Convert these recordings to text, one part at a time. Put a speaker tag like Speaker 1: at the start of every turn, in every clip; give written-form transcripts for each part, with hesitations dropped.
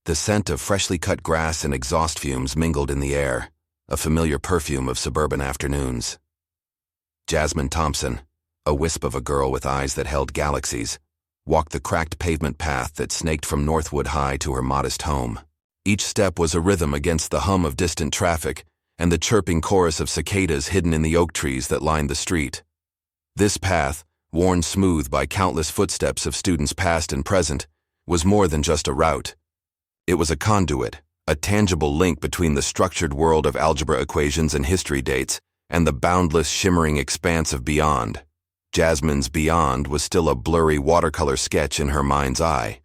Speaker 1: The scent of freshly cut grass and exhaust fumes mingled in the air, a familiar perfume of suburban afternoons. Jasmine Thompson, a wisp of a girl with eyes that held galaxies, walked the cracked pavement path that snaked from Northwood High to her modest home. Each step was a rhythm against the hum of distant traffic and the chirping chorus of cicadas hidden in the oak trees that lined the street. This path, worn smooth by countless footsteps of students past and present, was more than just a route. It was a conduit, a tangible link between the structured world of algebra equations and history dates and the boundless, shimmering expanse of beyond. Jasmine's beyond was still a blurry watercolor sketch in her mind's eye,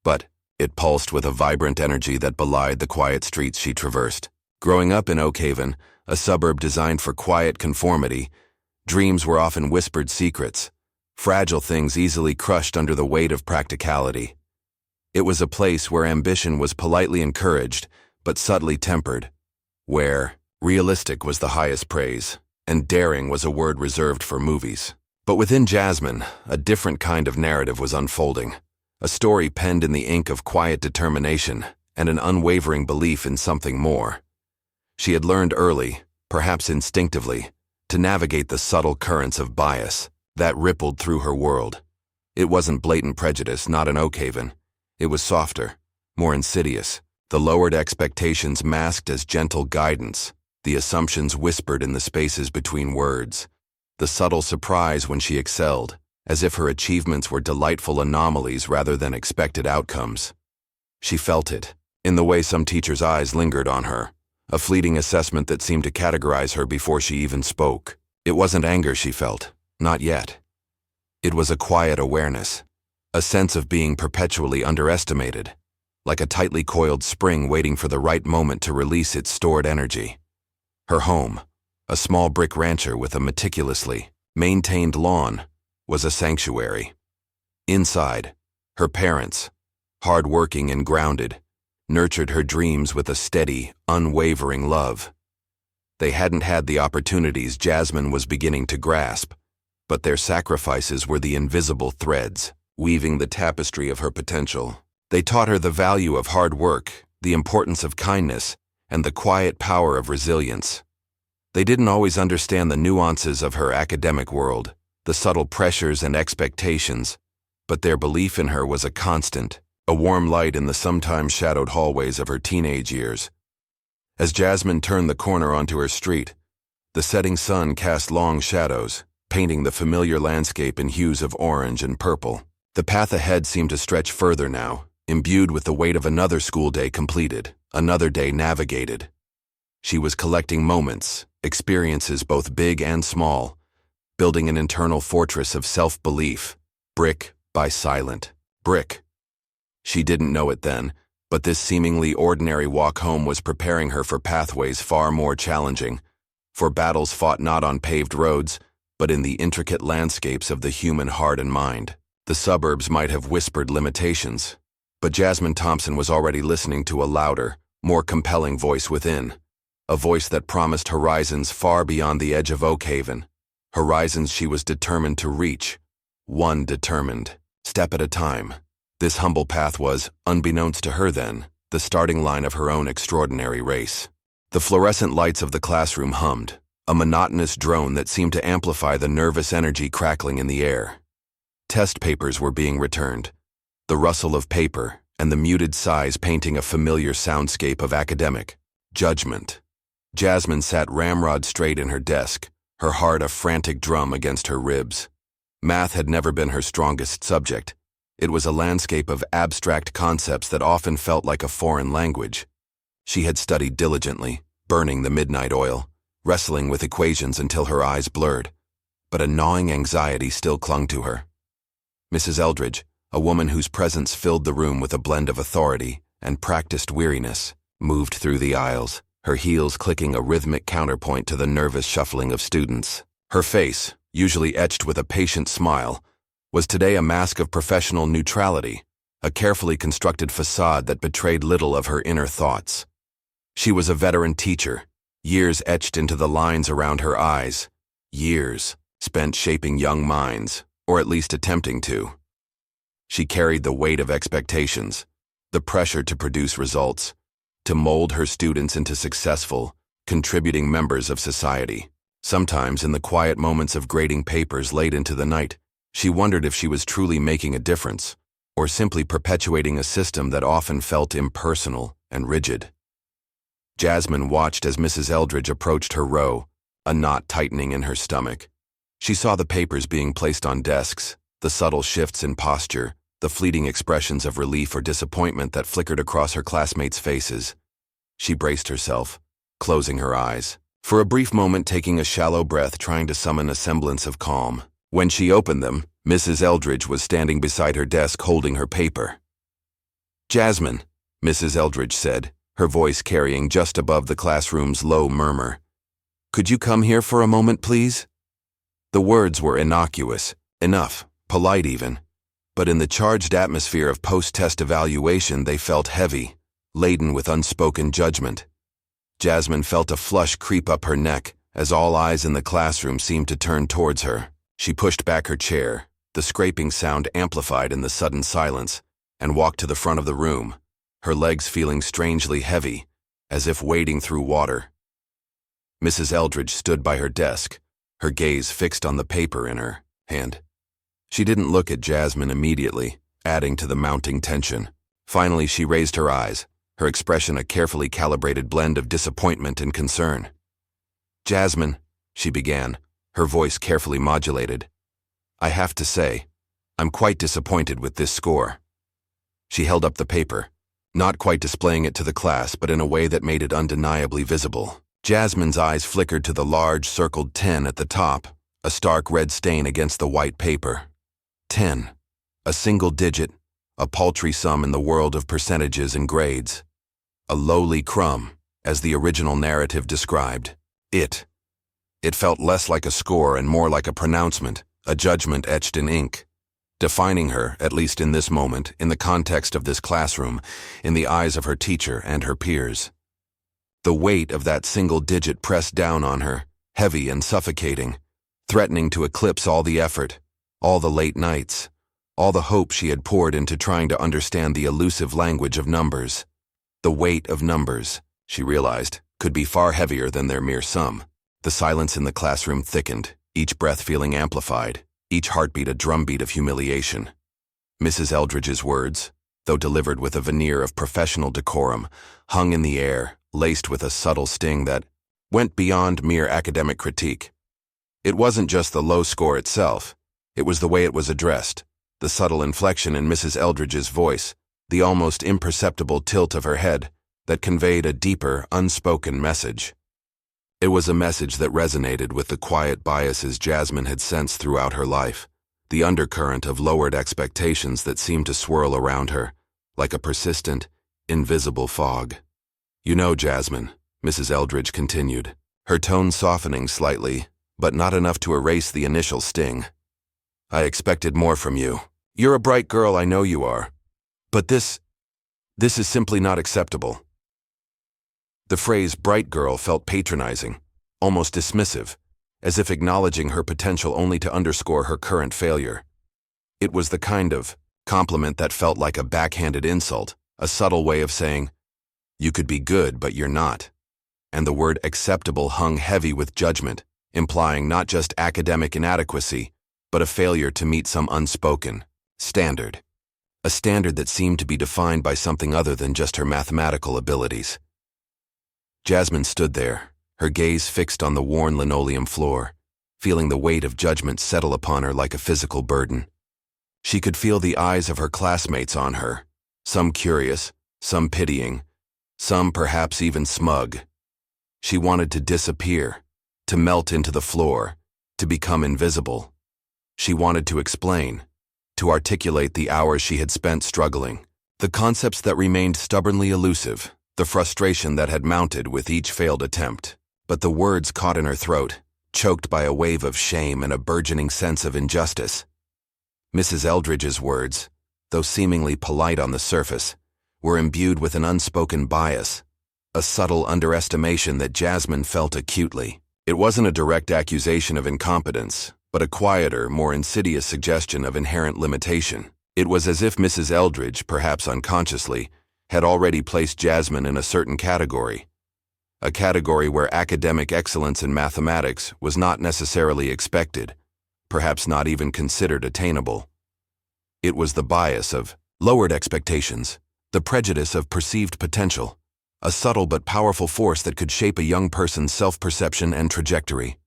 Speaker 1: but it pulsed with a vibrant energy that belied the quiet streets she traversed. Growing up in Oak Haven, a suburb designed for quiet conformity, dreams were often whispered secrets, fragile things easily crushed under the weight of practicality. It was a place where ambition was politely encouraged, but subtly tempered, where realistic was the highest praise, and daring was a word reserved for movies. But within Jasmine, a different kind of narrative was unfolding, a story penned in the ink of quiet determination and an unwavering belief in something more. She had learned early, perhaps instinctively, to navigate the subtle currents of bias that rippled through her world. It wasn't blatant prejudice, not in Oak Haven. It was softer, more insidious, the lowered expectations masked as gentle guidance, the assumptions whispered in the spaces between words, the subtle surprise when she excelled, as if her achievements were delightful anomalies rather than expected outcomes. She felt it, in the way some teachers' eyes lingered on her, a fleeting assessment that seemed to categorize her before she even spoke. It wasn't anger she felt, not yet. It was a quiet awareness, a sense of being perpetually underestimated, like a tightly coiled spring waiting for the right moment to release its stored energy. Her home, a small brick rancher with a meticulously maintained lawn, was a sanctuary. Inside, her parents, hard-working and grounded, nurtured her dreams with a steady, unwavering love. They hadn't had the opportunities Jasmine was beginning to grasp, but their sacrifices were the invisible threads, weaving the tapestry of her potential. They taught her the value of hard work, the importance of kindness, and the quiet power of resilience. They didn't always understand the nuances of her academic world, the subtle pressures and expectations, but their belief in her was a constant, a warm light in the sometimes shadowed hallways of her teenage years. As Jasmine turned the corner onto her street, the setting sun cast long shadows, painting the familiar landscape in hues of orange and purple. The path ahead seemed to stretch further now, imbued with the weight of another school day completed, another day navigated. She was collecting moments, experiences both big and small, building an internal fortress of self-belief, brick by silent brick. She didn't know it then, but this seemingly ordinary walk home was preparing her for pathways far more challenging, for battles fought not on paved roads, but in the intricate landscapes of the human heart and mind. The suburbs might have whispered limitations, but Jasmine Thompson was already listening to a louder, more compelling voice within, a voice that promised horizons far beyond the edge of Oak Haven, horizons she was determined to reach, one determined step at a time. This humble path was, unbeknownst to her then, the starting line of her own extraordinary race. The fluorescent lights of the classroom hummed, a monotonous drone that seemed to amplify the nervous energy crackling in the air. Test papers were being returned, the rustle of paper and the muted sighs painting a familiar soundscape of academic judgment. Jasmine sat ramrod straight in her desk, her heart a frantic drum against her ribs. Math had never been her strongest subject. It was a landscape of abstract concepts that often felt like a foreign language. She had studied diligently, burning the midnight oil, wrestling with equations until her eyes blurred, but a gnawing anxiety still clung to her. Mrs. Eldridge, a woman whose presence filled the room with a blend of authority and practiced weariness, moved through the aisles, her heels clicking a rhythmic counterpoint to the nervous shuffling of students. Her face, usually etched with a patient smile, was today a mask of professional neutrality, a carefully constructed facade that betrayed little of her inner thoughts. She was a veteran teacher, years etched into the lines around her eyes, years spent shaping young minds, or at least attempting to. She carried the weight of expectations, the pressure to produce results, to mold her students into successful, contributing members of society. Sometimes, in the quiet moments of grading papers late into the night, she wondered if she was truly making a difference, or simply perpetuating a system that often felt impersonal and rigid. Jasmine watched as Mrs. Eldridge approached her row, a knot tightening in her stomach. She saw the papers being placed on desks, the subtle shifts in posture, the fleeting expressions of relief or disappointment that flickered across her classmates' faces. She braced herself, closing her eyes, for a brief moment taking a shallow breath, trying to summon a semblance of calm. When she opened them, Mrs. Eldridge was standing beside her desk holding her paper. "Jasmine," Mrs. Eldridge said, her voice carrying just above the classroom's low murmur. "Could you come here for a moment, please?" The words were innocuous, enough, polite even, but in the charged atmosphere of post-test evaluation they felt heavy, laden with unspoken judgment. Jasmine felt a flush creep up her neck as all eyes in the classroom seemed to turn towards her. She pushed back her chair, the scraping sound amplified in the sudden silence, and walked to the front of the room, her legs feeling strangely heavy, as if wading through water. Mrs. Eldridge stood by her desk, her gaze fixed on the paper in her hand. She didn't look at Jasmine immediately, adding to the mounting tension. Finally, she raised her eyes, her expression a carefully calibrated blend of disappointment and concern. "Jasmine," she began, her voice carefully modulated, "I have to say, I'm quite disappointed with this score." She held up the paper, not quite displaying it to the class, but in a way that made it undeniably visible. Jasmine's eyes flickered to the large circled 10 at the top, a stark red stain against the white paper. 10. A single digit, a paltry sum in the world of percentages and grades. A lowly crumb, as the original narrative described. It felt less like a score and more like a pronouncement, a judgment etched in ink, defining her, at least in this moment, in the context of this classroom, in the eyes of her teacher and her peers. The weight of that single digit pressed down on her, heavy and suffocating, threatening to eclipse all the effort, all the late nights, all the hope she had poured into trying to understand the elusive language of numbers. The weight of numbers, she realized, could be far heavier than their mere sum. The silence in the classroom thickened, each breath feeling amplified, each heartbeat a drumbeat of humiliation. Mrs. Eldridge's words, though delivered with a veneer of professional decorum, hung in the air, laced with a subtle sting that went beyond mere academic critique. It wasn't just the low score itself, it was the way it was addressed, the subtle inflection in Mrs. Eldridge's voice, the almost imperceptible tilt of her head that conveyed a deeper, unspoken message. It was a message that resonated with the quiet biases Jasmine had sensed throughout her life, the undercurrent of lowered expectations that seemed to swirl around her, like a persistent, invisible fog. "You know, Jasmine," Mrs. Eldridge continued, her tone softening slightly, but not enough to erase the initial sting. "I expected more from you. You're a bright girl, I know you are. But this is simply not acceptable." The phrase bright girl felt patronizing, almost dismissive, as if acknowledging her potential only to underscore her current failure. It was the kind of compliment that felt like a backhanded insult, a subtle way of saying, "You could be good, but you're not." And the word acceptable hung heavy with judgment, implying not just academic inadequacy, but a failure to meet some unspoken standard. A standard that seemed to be defined by something other than just her mathematical abilities. Jasmine stood there, her gaze fixed on the worn linoleum floor, feeling the weight of judgment settle upon her like a physical burden. She could feel the eyes of her classmates on her, some curious, some pitying, some perhaps even smug. She wanted to disappear, to melt into the floor, to become invisible. She wanted to explain, to articulate the hours she had spent struggling, the concepts that remained stubbornly elusive, the frustration that had mounted with each failed attempt. But the words caught in her throat, choked by a wave of shame and a burgeoning sense of injustice. Mrs. Eldridge's words, though seemingly polite on the surface, were imbued with an unspoken bias, a subtle underestimation that Jasmine felt acutely. It wasn't a direct accusation of incompetence, but a quieter, more insidious suggestion of inherent limitation. It was as if Mrs. Eldridge, perhaps unconsciously, had already placed Jasmine in a certain category, a category where academic excellence in mathematics was not necessarily expected, perhaps not even considered attainable. It was the bias of lowered expectations, the prejudice of perceived potential, a subtle but powerful force that could shape a young person's self-perception and trajectory.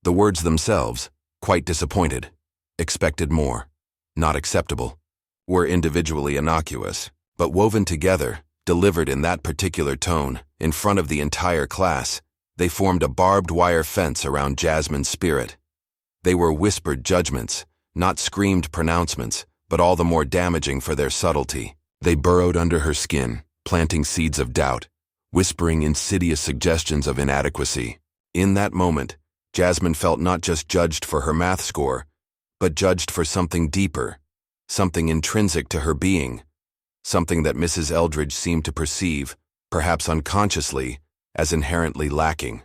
Speaker 1: The words themselves, quite disappointed, expected more, not acceptable, were individually innocuous, but woven together, delivered in that particular tone, in front of the entire class, they formed a barbed wire fence around Jasmine's spirit. They were whispered judgments, not screamed pronouncements, but all the more damaging for their subtlety. They burrowed under her skin, planting seeds of doubt, whispering insidious suggestions of inadequacy. In that moment, Jasmine felt not just judged for her math score, but judged for something deeper, something intrinsic to her being, something that Mrs. Eldridge seemed to perceive, perhaps unconsciously, as inherently lacking.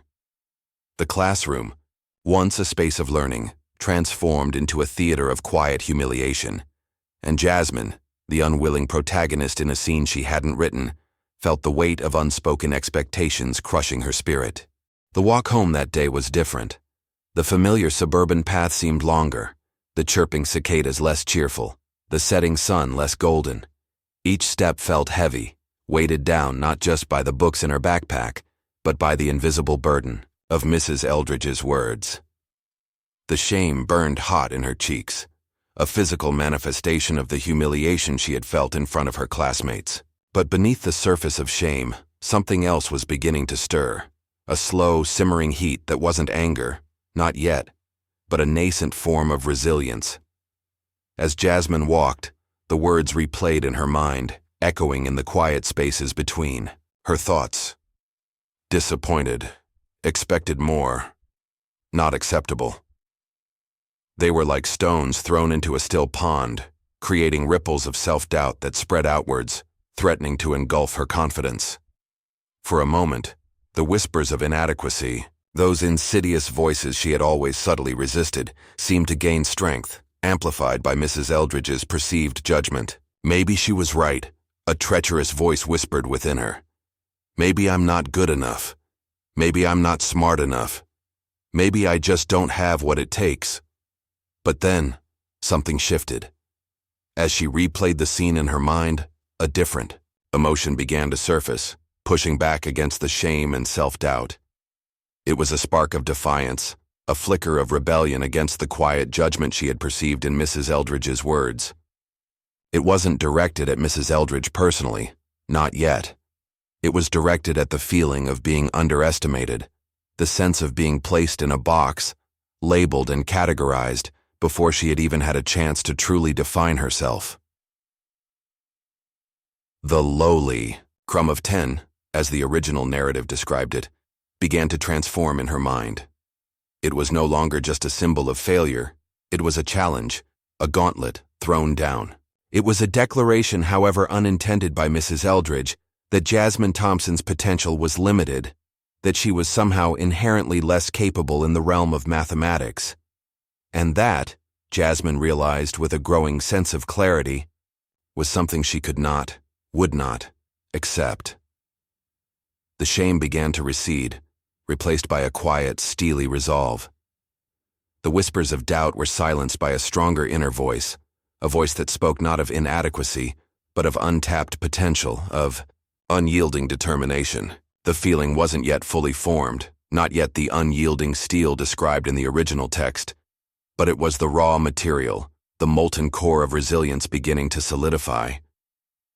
Speaker 1: The classroom, once a space of learning, transformed into a theater of quiet humiliation, and Jasmine, the unwilling protagonist in a scene she hadn't written, felt the weight of unspoken expectations crushing her spirit. The walk home that day was different. The familiar suburban path seemed longer, the chirping cicadas less cheerful, the setting sun less golden. Each step felt heavy, weighted down not just by the books in her backpack, but by the invisible burden of Mrs. Eldridge's words. The shame burned hot in her cheeks, a physical manifestation of the humiliation she had felt in front of her classmates. But beneath the surface of shame, something else was beginning to stir, a slow, simmering heat that wasn't anger, not yet, but a nascent form of resilience. As Jasmine walked, the words replayed in her mind, echoing in the quiet spaces between her thoughts. Disappointed, expected more, not acceptable. They were like stones thrown into a still pond, creating ripples of self-doubt that spread outwards, threatening to engulf her confidence. For a moment, the whispers of inadequacy, those insidious voices she had always subtly resisted, seemed to gain strength, amplified by Mrs. Eldridge's perceived judgment. Maybe she was right, a treacherous voice whispered within her. Maybe I'm not good enough. Maybe I'm not smart enough. Maybe I just don't have what it takes. But then, something shifted. As she replayed the scene in her mind, a different emotion began to surface, pushing back against the shame and self-doubt. It was a spark of defiance, a flicker of rebellion against the quiet judgment she had perceived in Mrs. Eldridge's words. It wasn't directed at Mrs. Eldridge personally, not yet. It was directed at the feeling of being underestimated, the sense of being placed in a box, labeled and categorized, before she had even had a chance to truly define herself. The lowly crumb of 10, as the original narrative described it, began to transform in her mind. It was no longer just a symbol of failure. It was a challenge, a gauntlet thrown down. It was a declaration, however unintended by Mrs. Eldridge, that Jasmine Thompson's potential was limited, that she was somehow inherently less capable in the realm of mathematics. And that, Jasmine realized with a growing sense of clarity, was something she could not, would not, accept. The shame began to recede, replaced by a quiet, steely resolve. The whispers of doubt were silenced by a stronger inner voice, a voice that spoke not of inadequacy, but of untapped potential, of unyielding determination. The feeling wasn't yet fully formed, not yet the unyielding steel described in the original text, but it was the raw material, the molten core of resilience beginning to solidify.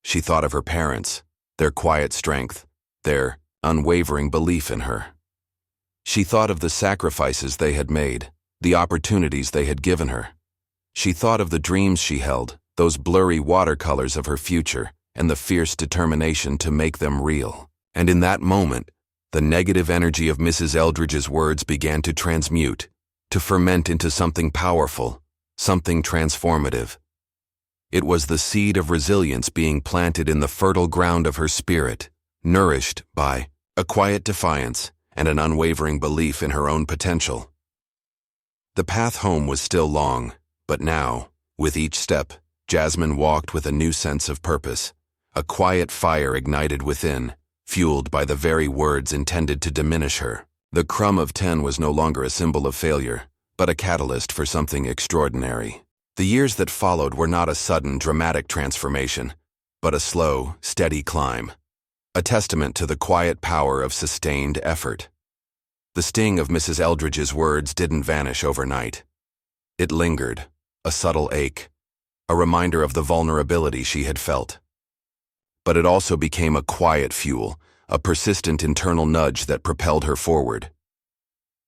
Speaker 1: She thought of her parents, their quiet strength, their unwavering belief in her. She thought of the sacrifices they had made, the opportunities they had given her. She thought of the dreams she held, those blurry watercolors of her future, and the fierce determination to make them real. And in that moment, the negative energy of Mrs. Eldridge's words began to transmute, to ferment into something powerful, something transformative. It was the seed of resilience being planted in the fertile ground of her spirit, nourished by a quiet defiance and an unwavering belief in her own potential. The path home was still long, but now, with each step, Jasmine walked with a new sense of purpose, A quiet fire ignited within, fueled by the very words intended to diminish her. The crumb of 10 was no longer a symbol of failure, but a catalyst for something extraordinary. The years that followed were not a sudden, dramatic transformation, but a slow, steady climb, a testament to the quiet power of sustained effort. The sting of Mrs. Eldridge's words didn't vanish overnight. It lingered, a subtle ache, a reminder of the vulnerability she had felt. But it also became a quiet fuel, a persistent internal nudge that propelled her forward.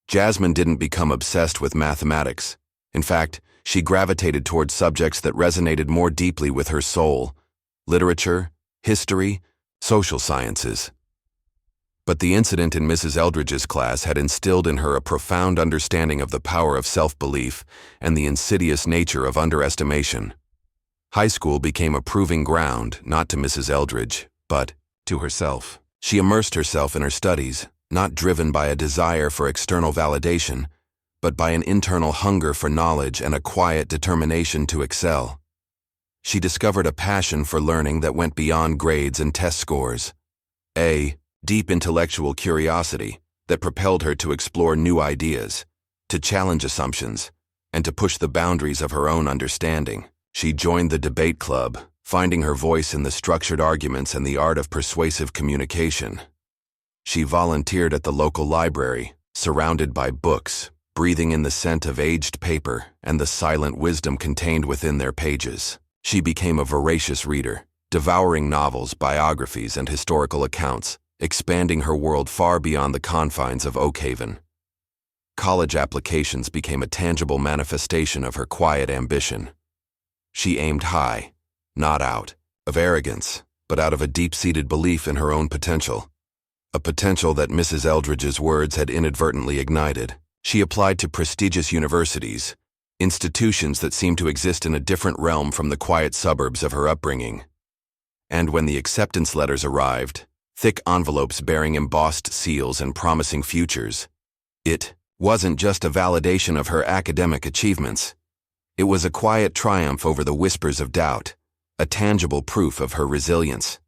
Speaker 1: Jasmine didn't become obsessed with mathematics. In fact, she gravitated towards subjects that resonated more deeply with her soul: literature, history, social sciences. But the incident in Mrs. Eldridge's class had instilled in her a profound understanding of the power of self-belief and the insidious nature of underestimation. High school became a proving ground, not to Mrs. Eldridge, but to herself. She immersed herself in her studies, not driven by a desire for external validation, but by an internal hunger for knowledge and a quiet determination to excel. She discovered a passion for learning that went beyond grades and test scores, a deep intellectual curiosity that propelled her to explore new ideas, to challenge assumptions, and to push the boundaries of her own understanding. She joined the debate club, finding her voice in the structured arguments and the art of persuasive communication. She volunteered at the local library, surrounded by books, breathing in the scent of aged paper and the silent wisdom contained within their pages. She became a voracious reader, devouring novels, biographies, and historical accounts, expanding her world far beyond the confines of Oakhaven. College applications became a tangible manifestation of her quiet ambition. She aimed high, not out of arrogance, but out of a deep-seated belief in her own potential. A potential that Mrs. Eldridge's words had inadvertently ignited. She applied to prestigious universities, institutions that seemed to exist in a different realm from the quiet suburbs of her upbringing. And when the acceptance letters arrived, thick envelopes bearing embossed seals and promising futures, it wasn't just a validation of her academic achievements. It was a quiet triumph over the whispers of doubt, a tangible proof of her resilience.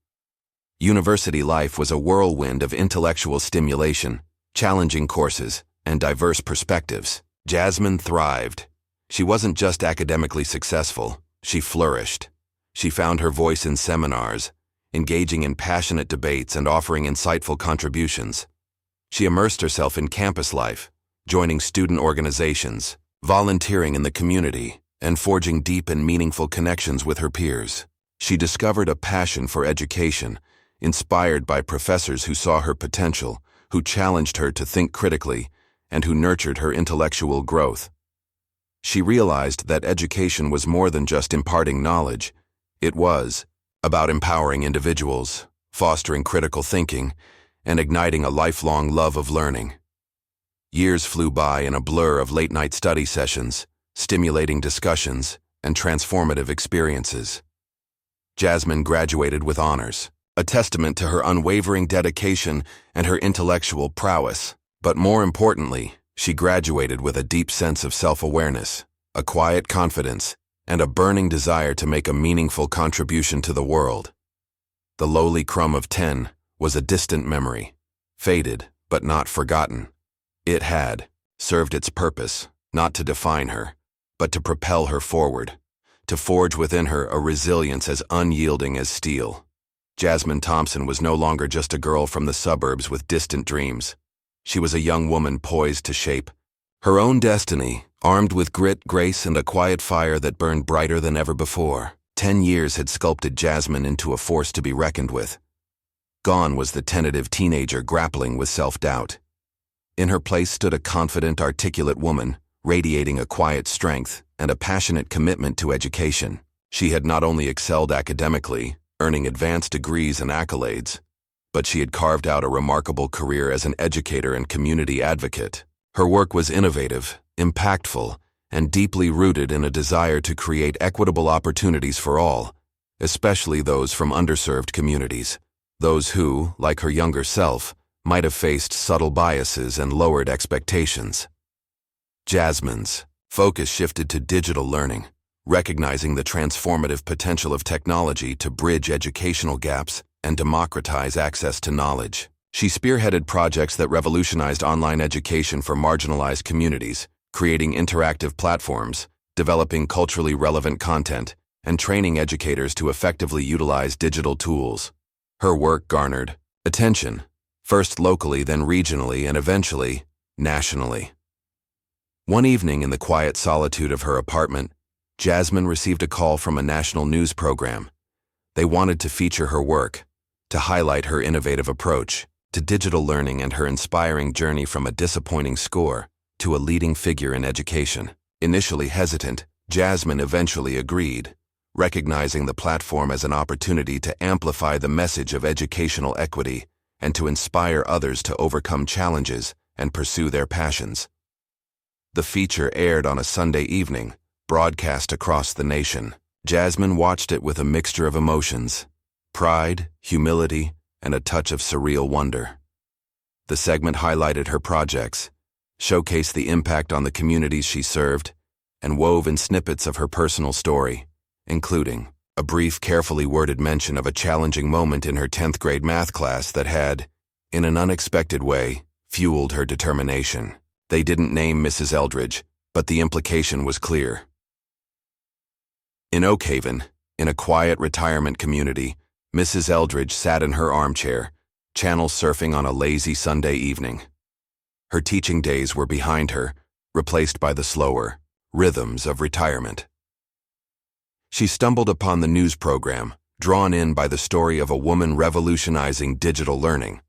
Speaker 1: University life was a whirlwind of intellectual stimulation, challenging courses, and diverse perspectives. Jasmine thrived. She wasn't just academically successful, she flourished. She found her voice in seminars, engaging in passionate debates and offering insightful contributions. She immersed herself in campus life, joining student organizations, volunteering in the community, and forging deep and meaningful connections with her peers. She discovered a passion for education, inspired by professors who saw her potential, who challenged her to think critically, and who nurtured her intellectual growth. She realized that education was more than just imparting knowledge. It was about empowering individuals, fostering critical thinking, and igniting a lifelong love of learning. Years flew by in a blur of late-night study sessions, stimulating discussions, and transformative experiences. Jasmine graduated with honors, a testament to her unwavering dedication and her intellectual prowess. But more importantly, she graduated with a deep sense of self-awareness, a quiet confidence, and a burning desire to make a meaningful contribution to the world. The lowly crumb of 10 was a distant memory, faded but not forgotten. It had served its purpose, not to define her, but to propel her forward, to forge within her a resilience as unyielding as steel. Jasmine Thompson was no longer just a girl from the suburbs with distant dreams. She was a young woman poised to shape her own destiny, armed with grit, grace, and a quiet fire that burned brighter than ever before. 10 years had sculpted Jasmine into a force to be reckoned with. Gone was the tentative teenager grappling with self-doubt. In her place stood a confident, articulate woman, radiating a quiet strength and a passionate commitment to education. She had not only excelled academically, earning advanced degrees and accolades, but she had carved out a remarkable career as an educator and community advocate. Her work was innovative, impactful, and deeply rooted in a desire to create equitable opportunities for all, especially those from underserved communities, those who, like her younger self, might have faced subtle biases and lowered expectations. Jasmine's focus shifted to digital learning, recognizing the transformative potential of technology to bridge educational gaps and democratize access to knowledge. She spearheaded projects that revolutionized online education for marginalized communities, creating interactive platforms, developing culturally relevant content, and training educators to effectively utilize digital tools. Her work garnered attention, first locally, then regionally, and eventually, nationally. One evening in the quiet solitude of her apartment, Jasmine received a call from a national news program. They wanted to feature her work, to highlight her innovative approach to digital learning and her inspiring journey from a disappointing score to a leading figure in education. Initially hesitant, Jasmine eventually agreed, recognizing the platform as an opportunity to amplify the message of educational equity and to inspire others to overcome challenges and pursue their passions. The feature aired on a Sunday evening, broadcast across the nation. Jasmine watched it with a mixture of emotions: pride, humility, and a touch of surreal wonder. The segment highlighted her projects, showcased the impact on the communities she served, and wove in snippets of her personal story, including a brief, carefully worded mention of a challenging moment in her 10th grade math class that had, in an unexpected way, fueled her determination. They didn't name Mrs. Eldridge, but the implication was clear. In Oak Haven, in a quiet retirement community, Mrs. Eldridge sat in her armchair, channel surfing on a lazy Sunday evening. Her teaching days were behind her, replaced by the slower rhythms of retirement. She stumbled upon the news program, drawn in by the story of a woman revolutionizing digital learning.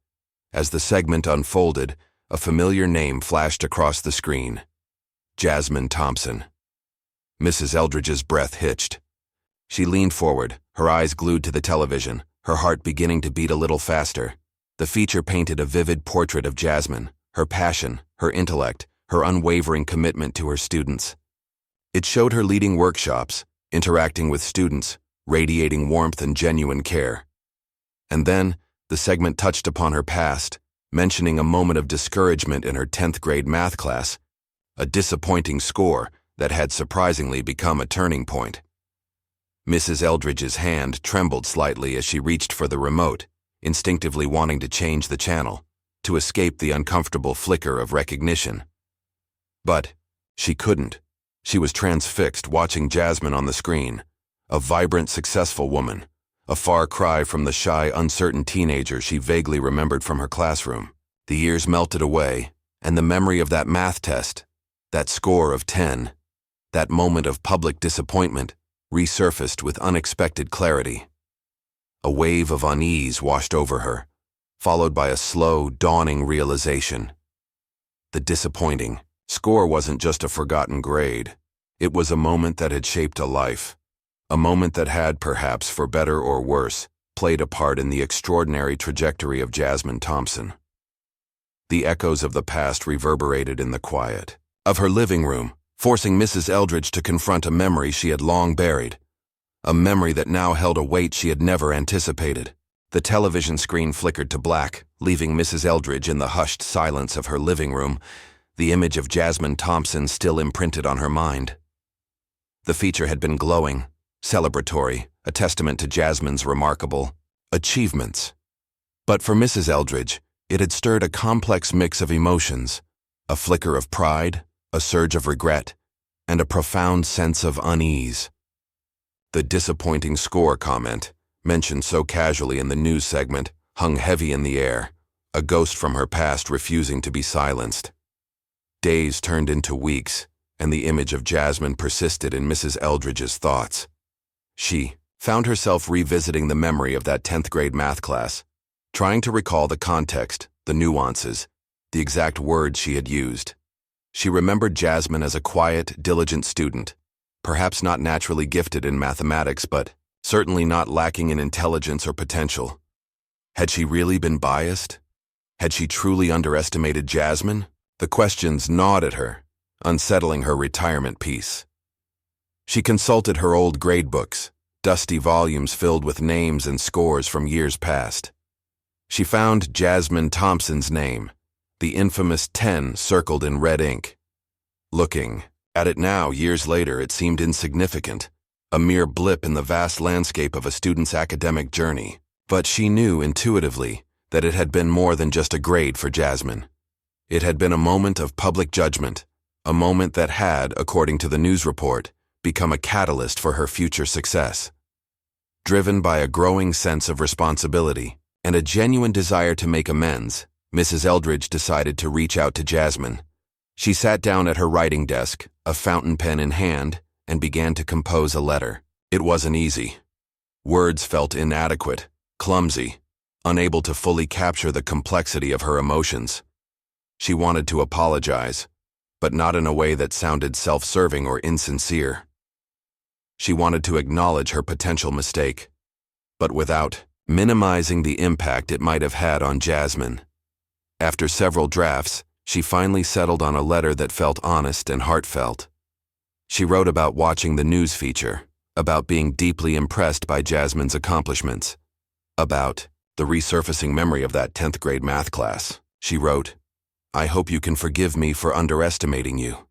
Speaker 1: As the segment unfolded, a familiar name flashed across the screen: Jasmine Thompson. Mrs. Eldridge's breath hitched. She leaned forward, her eyes glued to the television, her heart beginning to beat a little faster. The feature painted a vivid portrait of Jasmine, her passion, her intellect, her unwavering commitment to her students. It showed her leading workshops, interacting with students, radiating warmth and genuine care. And then, the segment touched upon her past, mentioning a moment of discouragement in her 10th grade math class, a disappointing score that had surprisingly become a turning point. Mrs. Eldridge's hand trembled slightly as she reached for the remote, instinctively wanting to change the channel, to escape the uncomfortable flicker of recognition. But she couldn't. She was transfixed watching Jasmine on the screen, a vibrant, successful woman, a far cry from the shy, uncertain teenager she vaguely remembered from her classroom. The years melted away, and the memory of that math test, that score of 10, that moment of public disappointment, resurfaced with unexpected clarity. A wave of unease washed over her, followed by a slow, dawning realization. The disappointing score wasn't just a forgotten grade. It was a moment that had shaped a life. A moment that had, perhaps for better or worse, played a part in the extraordinary trajectory of Jasmine Thompson. The echoes of the past reverberated in the quiet of her living room, forcing Mrs. Eldridge to confront a memory she had long buried, a memory that now held a weight she had never anticipated. The television screen flickered to black, leaving Mrs. Eldridge in the hushed silence of her living room, the image of Jasmine Thompson still imprinted on her mind. The feature had been glowing, celebratory, a testament to Jasmine's remarkable achievements. But for Mrs. Eldridge, it had stirred a complex mix of emotions, a flicker of pride, a surge of regret, and a profound sense of unease. The disappointing score comment, mentioned so casually in the news segment, hung heavy in the air, a ghost from her past refusing to be silenced. Days turned into weeks, and the image of Jasmine persisted in Mrs. Eldridge's thoughts. She found herself revisiting the memory of that 10th grade math class, trying to recall the context, the nuances, the exact words she had used. She remembered Jasmine as a quiet, diligent student, perhaps not naturally gifted in mathematics, but certainly not lacking in intelligence or potential. Had she really been biased? Had she truly underestimated Jasmine? The questions gnawed at her, unsettling her retirement peace. She consulted her old gradebooks, dusty volumes filled with names and scores from years past. She found Jasmine Thompson's name, the infamous 10 circled in red ink. Looking At it now, years later, it seemed insignificant, a mere blip in the vast landscape of a student's academic journey. But she knew intuitively that it had been more than just a grade for Jasmine. It had been a moment of public judgment, a moment that had, according to the news report, become a catalyst for her future success. Driven by a growing sense of responsibility and a genuine desire to make amends, Mrs. Eldridge decided to reach out to Jasmine. She sat down at her writing desk, a fountain pen in hand, and began to compose a letter. It wasn't easy. Words felt inadequate, clumsy, unable to fully capture the complexity of her emotions. She wanted to apologize, but not in a way that sounded self-serving or insincere. She wanted to acknowledge her potential mistake, but without minimizing the impact it might have had on Jasmine. After several drafts, she finally settled on a letter that felt honest and heartfelt. She wrote about watching the news feature, about being deeply impressed by Jasmine's accomplishments, about the resurfacing memory of that 10th grade math class. She wrote, "I hope you can forgive me for underestimating you."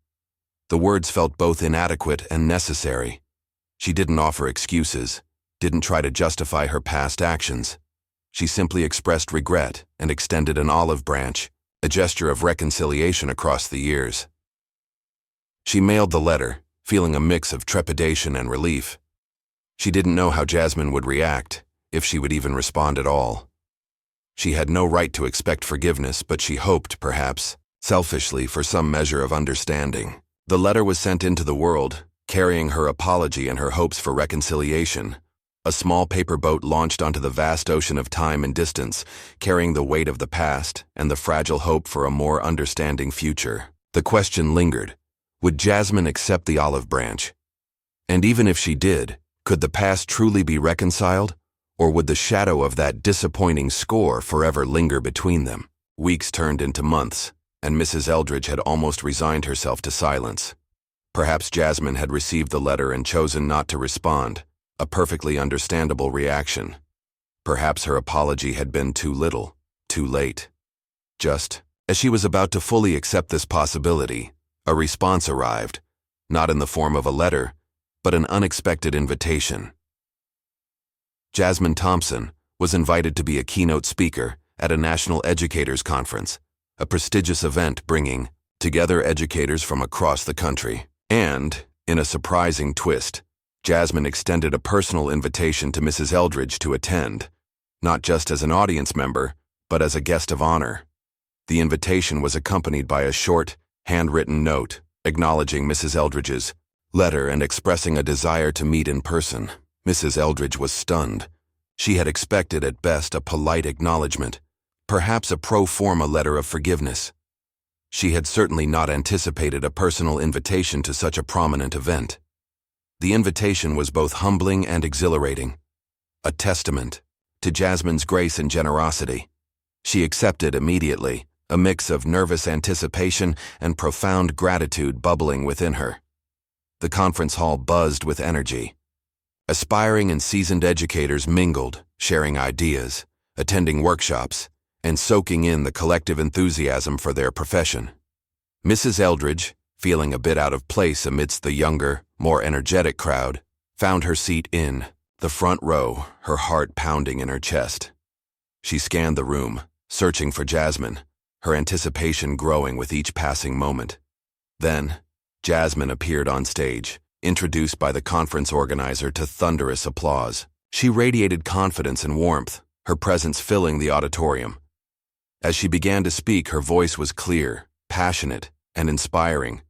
Speaker 1: The words felt both inadequate and necessary. She didn't offer excuses, didn't try to justify her past actions. She simply expressed regret and extended an olive branch, a gesture of reconciliation across the years. She mailed the letter, feeling a mix of trepidation and relief. She didn't know how Jasmine would react, if she would even respond at all. She had no right to expect forgiveness, but she hoped, perhaps, selfishly, for some measure of understanding. The letter was sent into the world, carrying her apology and her hopes for reconciliation. A small paper boat launched onto the vast ocean of time and distance, carrying the weight of the past and the fragile hope for a more understanding future. The question lingered: would Jasmine accept the olive branch? And even if she did, could the past truly be reconciled? Or would the shadow of that disappointing score forever linger between them? Weeks turned into months, and Mrs. Eldridge had almost resigned herself to silence. Perhaps Jasmine had received the letter and chosen not to respond, a perfectly understandable reaction. Perhaps her apology had been too little, too late. Just as she was about to fully accept this possibility, a response arrived, not in the form of a letter, but an unexpected invitation. Jasmine Thompson was invited to be a keynote speaker at a national educators conference, a prestigious event bringing together educators from across the country. And, in a surprising twist, Jasmine extended a personal invitation to Mrs. Eldridge to attend, not just as an audience member, but as a guest of honor. The invitation was accompanied by a short, handwritten note acknowledging Mrs. Eldridge's letter and expressing a desire to meet in person. Mrs. Eldridge was stunned. She had expected at best a polite acknowledgement, perhaps a pro forma letter of forgiveness. She had certainly not anticipated a personal invitation to such a prominent event. The invitation was both humbling and exhilarating, a testament to Jasmine's grace and generosity. She accepted immediately, a mix of nervous anticipation and profound gratitude bubbling within her. The conference hall buzzed with energy. Aspiring and seasoned educators mingled, sharing ideas, attending workshops, and soaking in the collective enthusiasm for their profession. Mrs. Eldridge, feeling a bit out of place amidst the younger, more energetic crowd, found her seat in the front row, her heart pounding in her chest. She scanned the room, searching for Jasmine, her anticipation growing with each passing moment. Then, Jasmine appeared on stage, introduced by the conference organizer to thunderous applause. She radiated confidence and warmth, her presence filling the auditorium. As she began to speak, her voice was clear, passionate, and inspiring.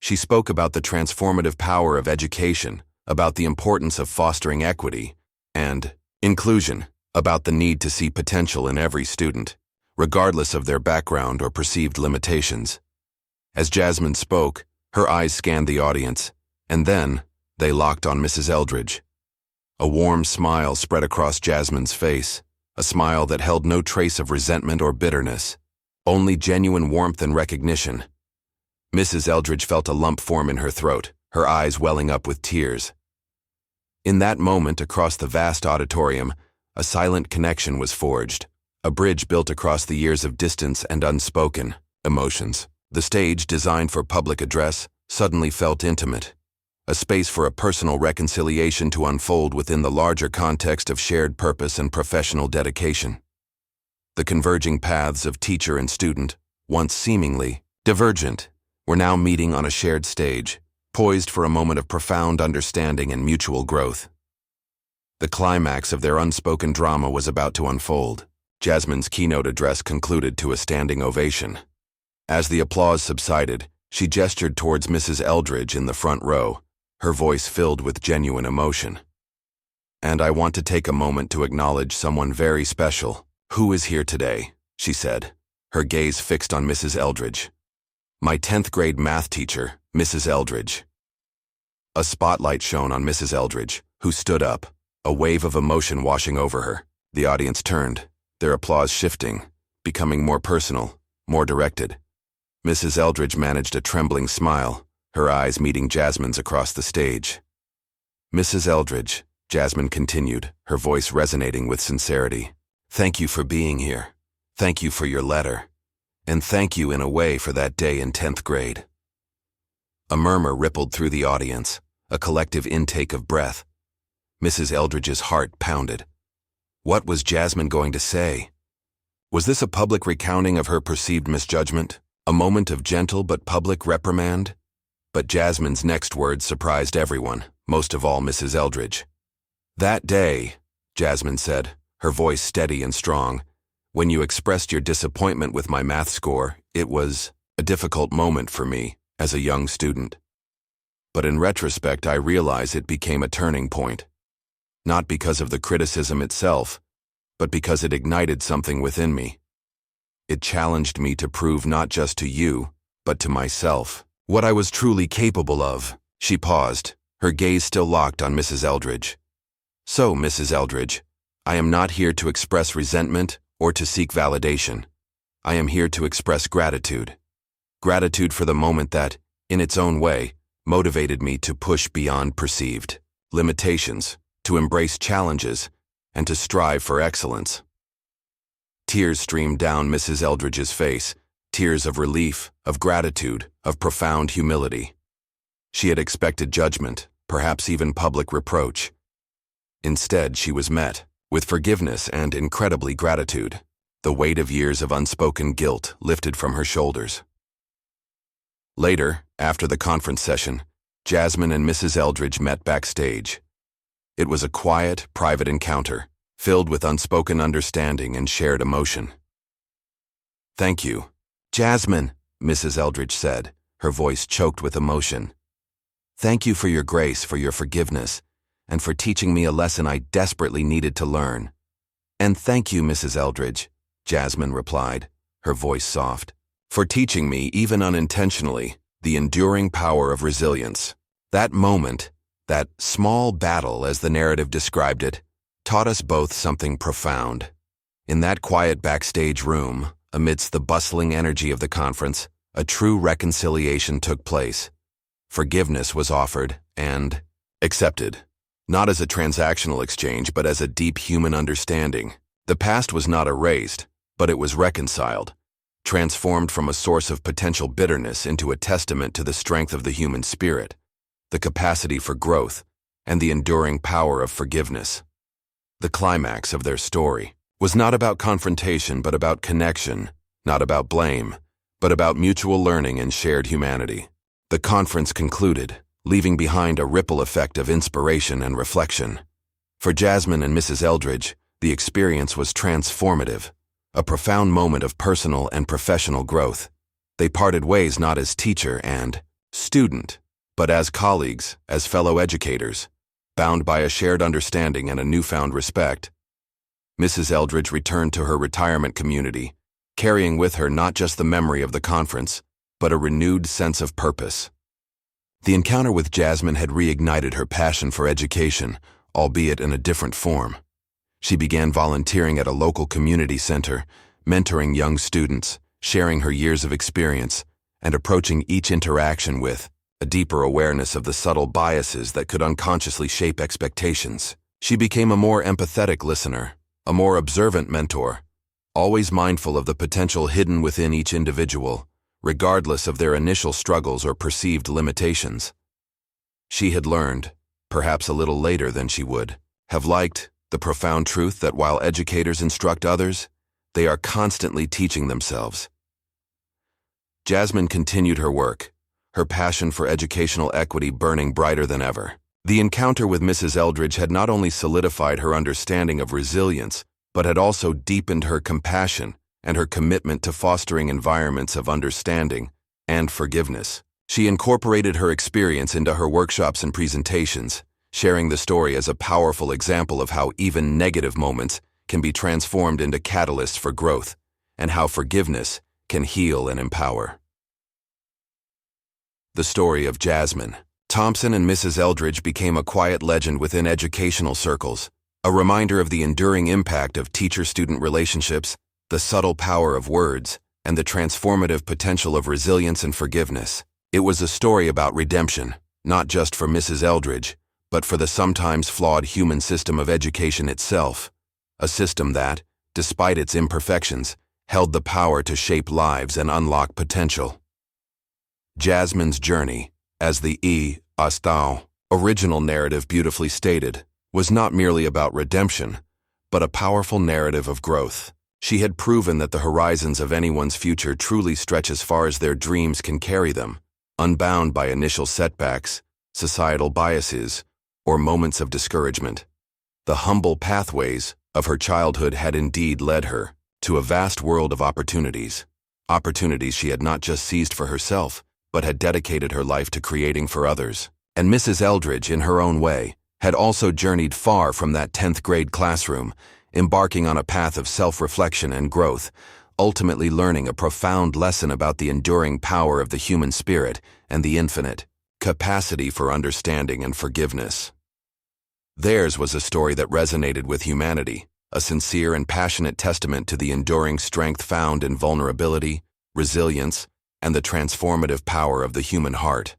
Speaker 1: She spoke about the transformative power of education, about the importance of fostering equity and inclusion, about the need to see potential in every student, regardless of their background or perceived limitations. As Jasmine spoke, her eyes scanned the audience, and then they locked on Mrs. Eldridge. A warm smile spread across Jasmine's face, a smile that held no trace of resentment or bitterness, only genuine warmth and recognition. Mrs. Eldridge felt a lump form in her throat, her eyes welling up with tears. In that moment, across the vast auditorium, a silent connection was forged, a bridge built across the years of distance and unspoken emotions. The stage, designed for public address, suddenly felt intimate, a space for a personal reconciliation to unfold within the larger context of shared purpose and professional dedication. The converging paths of teacher and student, once seemingly divergent, were now meeting on a shared stage, poised for a moment of profound understanding and mutual growth. The climax of their unspoken drama was about to unfold. Jasmine's keynote address concluded to a standing ovation. As the applause subsided, she gestured towards Mrs. Eldridge in the front row, her voice filled with genuine emotion. "And I want to take a moment to acknowledge someone very special. Who is here today?" she said, her gaze fixed on Mrs. Eldridge. "My 10th grade math teacher, Mrs. Eldridge." A spotlight shone on Mrs. Eldridge, who stood up, a wave of emotion washing over her. The audience turned, their applause shifting, becoming more personal, more directed. Mrs. Eldridge managed a trembling smile, her eyes meeting Jasmine's across the stage. "Mrs. Eldridge," Jasmine continued, her voice resonating with sincerity, "thank you for being here. Thank you for your letter. And thank you in a way for that day in 10th grade." A murmur rippled through the audience, a collective intake of breath. Mrs. Eldridge's heart pounded. What was Jasmine going to say? Was this a public recounting of her perceived misjudgment? A moment of gentle but public reprimand? But Jasmine's next words surprised everyone, most of all Mrs. Eldridge. "That day," Jasmine said, her voice steady and strong, "when you expressed your disappointment with my math score, it was a difficult moment for me as a young student. But in retrospect, I realize it became a turning point. Not because of the criticism itself, but because it ignited something within me. It challenged me to prove not just to you, but to myself, what I was truly capable of." She paused, her gaze still locked on Mrs. Eldridge. "So, Mrs. Eldridge, I am not here to express resentment or to seek validation. I am here to express gratitude. Gratitude for the moment that, in its own way, motivated me to push beyond perceived limitations, to embrace challenges, and to strive for excellence." Tears streamed down Mrs. Eldridge's face, tears of relief, of gratitude, of profound humility. She had expected judgment, perhaps even public reproach. Instead, she was met with forgiveness and incredibly gratitude, the weight of years of unspoken guilt lifted from her shoulders. Later, after the conference session, Jasmine and Mrs. Eldridge met backstage. It was a quiet, private encounter, filled with unspoken understanding and shared emotion. "Thank you, Jasmine," Mrs. Eldridge said, her voice choked with emotion. "Thank you for your grace, for your forgiveness, and for teaching me a lesson I desperately needed to learn." "And thank you, Mrs. Eldridge," Jasmine replied, her voice soft, "for teaching me, even unintentionally, the enduring power of resilience. That moment, that small battle as the narrative described it, taught us both something profound. In that quiet backstage room, amidst the bustling energy of the conference, a true reconciliation took place. Forgiveness was offered and accepted, not as a transactional exchange but as a deep human understanding. The past was not erased, but it was reconciled, transformed from a source of potential bitterness into a testament to the strength of the human spirit, the capacity for growth, and the enduring power of forgiveness. The climax of their story was not about confrontation but about connection, not about blame, but about mutual learning and shared humanity. The conference concluded, leaving behind a ripple effect of inspiration and reflection. For Jasmine and Mrs. Eldridge, the experience was transformative, a profound moment of personal and professional growth. They parted ways not as teacher and student, but as colleagues, as fellow educators, bound by a shared understanding and a newfound respect. Mrs. Eldridge returned to her retirement community, carrying with her not just the memory of the conference, but a renewed sense of purpose. The encounter with Jasmine had reignited her passion for education, albeit in a different form. She began volunteering at a local community center, mentoring young students, sharing her years of experience, and approaching each interaction with a deeper awareness of the subtle biases that could unconsciously shape expectations. She became a more empathetic listener, a more observant mentor, always mindful of the potential hidden within each individual, regardless of their initial struggles or perceived limitations. She had learned, perhaps a little later than she would have liked, the profound truth that while educators instruct others, they are constantly teaching themselves. Jasmine continued her work, her passion for educational equity burning brighter than ever. The encounter with Mrs. Eldridge had not only solidified her understanding of resilience, but had also deepened her compassion and her commitment to fostering environments of understanding and forgiveness. She incorporated her experience into her workshops and presentations, sharing the story as a powerful example of how even negative moments can be transformed into catalysts for growth, and how forgiveness can heal and empower. The story of Jasmine Thompson and Mrs. Eldridge became a quiet legend within educational circles, a reminder of the enduring impact of teacher-student relationships, the subtle power of words, and the transformative potential of resilience and forgiveness. It was a story about redemption, not just for Mrs. Eldridge, but for the sometimes flawed human system of education itself, a system that, despite its imperfections, held the power to shape lives and unlock potential. Jasmine's journey, as the original narrative beautifully stated, was not merely about redemption, but a powerful narrative of growth. She had proven that the horizons of anyone's future truly stretch as far as their dreams can carry them, unbound by initial setbacks, societal biases, or moments of discouragement. The humble pathways of her childhood had indeed led her to a vast world of opportunities she had not just seized for herself, but had dedicated her life to creating for others. And Mrs. Eldridge, in her own way, had also journeyed far from that 10th grade classroom, embarking on a path of self-reflection and growth, ultimately learning a profound lesson about the enduring power of the human spirit and the infinite capacity for understanding and forgiveness. Theirs was a story that resonated with humanity, a sincere and passionate testament to the enduring strength found in vulnerability, resilience, and the transformative power of the human heart.